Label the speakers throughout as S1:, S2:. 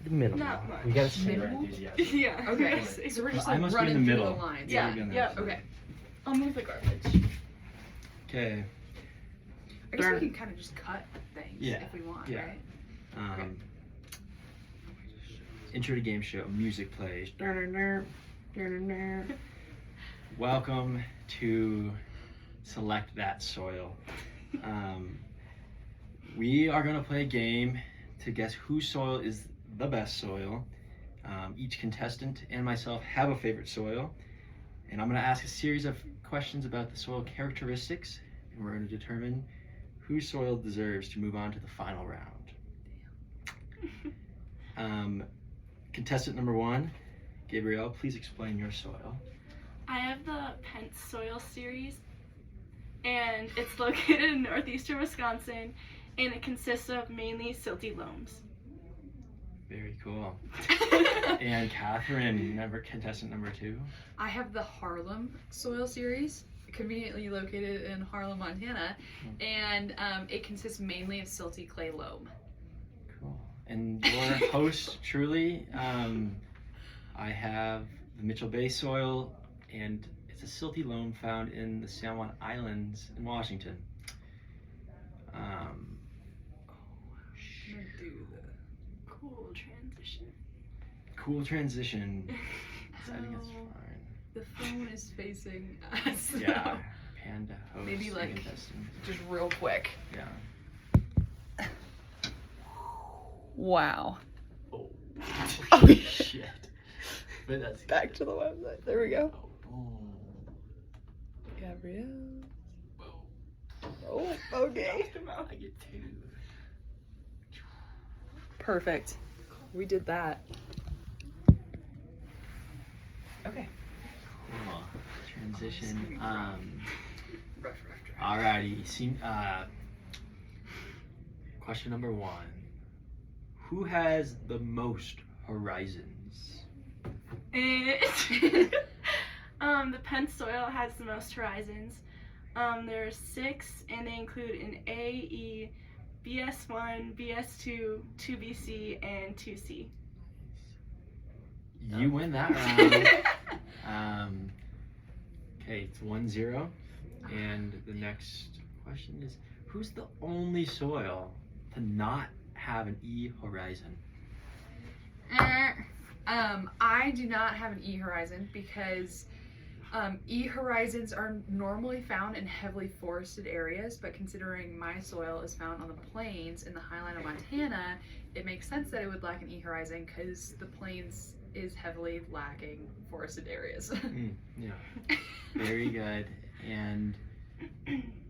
S1: Minimal.
S2: Not much.
S1: We gotta say
S3: Minimal?
S1: enthusiasm.
S2: Yeah.
S3: Okay, so we're just
S4: I
S3: like
S4: must be in the
S3: running through
S4: middle.
S3: the lines.
S2: Yeah,
S4: Maybe on that
S2: yeah.
S4: side.
S3: Okay.
S2: I'll move the garbage.
S4: Okay.
S3: I guess
S4: Darn.
S3: we can kind of just cut things
S4: Yeah,
S3: if we want,
S4: yeah.
S3: right?
S4: Intro to game show. Music plays. Welcome to Select That Soil. We are going to play a game to guess whose soil is the best soil. Each contestant and myself have a favorite soil, and I'm going to ask a series of questions about the soil characteristics, and we're going to determine whose soil deserves to move on to the final round. Contestant number 1, Gabrielle, please explain your soil.
S2: I have the Pence Soil Series, and it's located in northeastern Wisconsin, and it consists of mainly silty loams.
S4: Very cool. And Catherine, contestant number 2.
S3: I have the Harlem Soil Series, conveniently located in Harlem, Montana, and it consists mainly of silty clay loam.
S4: Cool. And your host, Truly, I have the Mitchell Bay soil, and it's a silty loam found in the San Juan Islands in Washington.
S3: I'm gonna do
S2: Cool transition.
S4: Cool transition. I think it's
S3: Oh.
S4: fine.
S3: the phone is facing us.
S4: Yeah. Panda host.
S3: Maybe,
S4: and
S3: like,
S4: contestant.
S3: Just real quick.
S4: Yeah.
S3: Wow.
S4: Oh.
S3: Oh,
S4: Shit. But that's
S3: Back to the website. There we go.
S4: Oh.
S3: Gabrielle.
S4: Whoa.
S3: Oh, okay.
S4: I get 2.
S3: Perfect. We did that.
S4: Okay. Cool. Transition. Alrighty. Question number 1. Who has the most horizons?
S2: The Pence soil has the most horizons. There are 6, and they include an A, E, BS1, BS2, 2BC, and 2C.
S4: You win that round. Okay, it's 1-0. And the next question is, who's the only soil to not have an E horizon?
S3: I do not have an E horizon because E horizons are normally found in heavily forested areas, but considering my soil is found on the plains in the highline of Montana, it makes sense that it would lack an E horizon because the plains is heavily lacking forested areas.
S4: Yeah, very good. And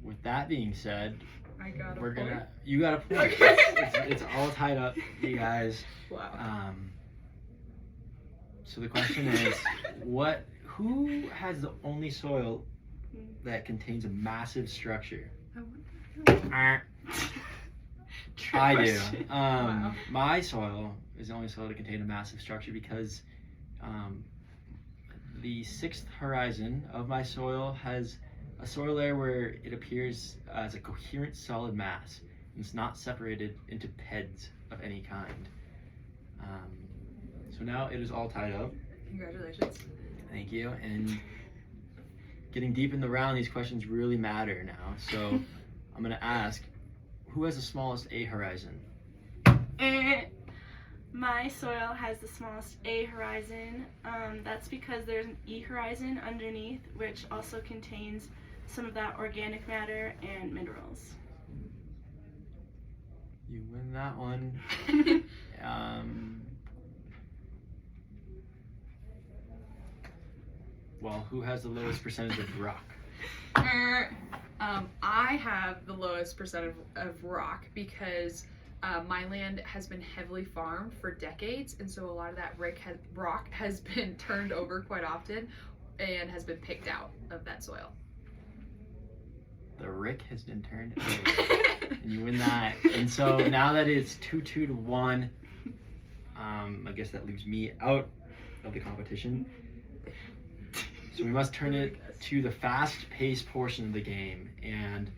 S4: with that being said,
S3: I got a point.
S4: you got a point.
S3: Okay.
S4: It's all tied up, you guys.
S3: Wow.
S4: So the question is, who has the only soil that contains a massive structure? I do.
S3: Wow.
S4: My soil is the only soil to contain a massive structure because the 6th horizon of my soil has a soil layer where it appears as a coherent solid mass, and it's not separated into PEDs of any kind. So now it is all tied up.
S3: Congratulations.
S4: Thank you. And getting deep in the round, these questions really matter now. So I'm gonna ask, who has the smallest A horizon?
S2: My soil has the smallest A horizon. That's because there's an E horizon underneath, which also contains some of that organic matter and minerals.
S4: You win that one. Well, who has the lowest percentage of rock?
S3: I have the lowest percent of rock because my land has been heavily farmed for decades, and so a lot of that rock has been turned over quite often and has been picked out of that soil.
S4: The rick has been turned over, and you win that. And so now that it's 2-2 to 1, I guess that leaves me out of the competition. So we must turn it to the fast-paced portion of the game, and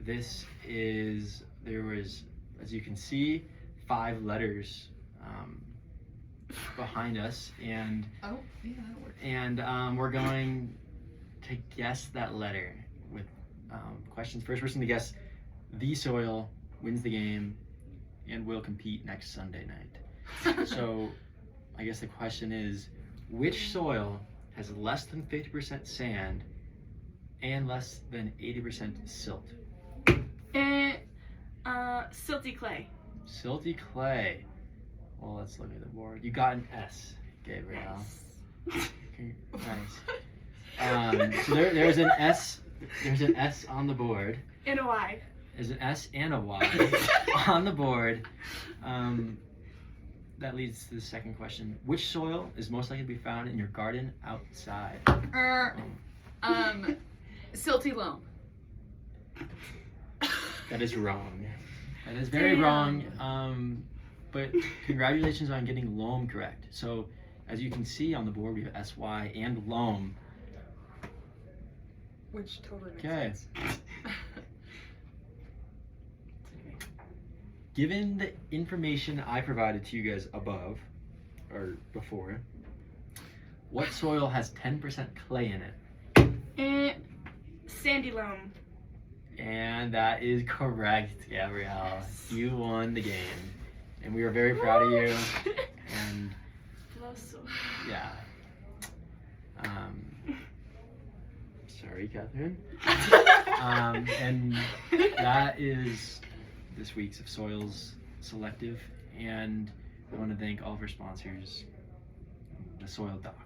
S4: there was, as you can see, 5 letters behind us, and
S3: Oh, yeah, that'll work.
S4: we're going to guess that letter with questions. First person to guess the soil wins the game and will compete next Sunday night. So I guess the question is, which soil has less than 50% sand and less than 80% silt?
S2: And silty clay.
S4: Silty clay. Well, let's look at the board. You got an S, Gabrielle.
S2: Nice.
S4: Nice. So there's an S. There's an S on the board.
S2: And a Y.
S4: There's an S and a Y on the board. That leads to the second question. Which soil is most likely to be found in your garden outside?
S3: Silty loam.
S4: That is wrong. That is very
S2: Damn.
S4: wrong. But congratulations on getting loam correct. So as you can see on the board, we have SY and loam.
S3: Which totally makes
S4: Okay.
S3: sense.
S4: Given the information I provided to you guys above, or before, what soil has 10% clay in it?
S2: And sandy loam.
S4: And that is correct, Gabrielle. You won the game. And we are very proud of you. And yeah. Sorry, Catherine. And that is this week's of Soils Selective. And I want to thank all of our sponsors, the Soil Doc.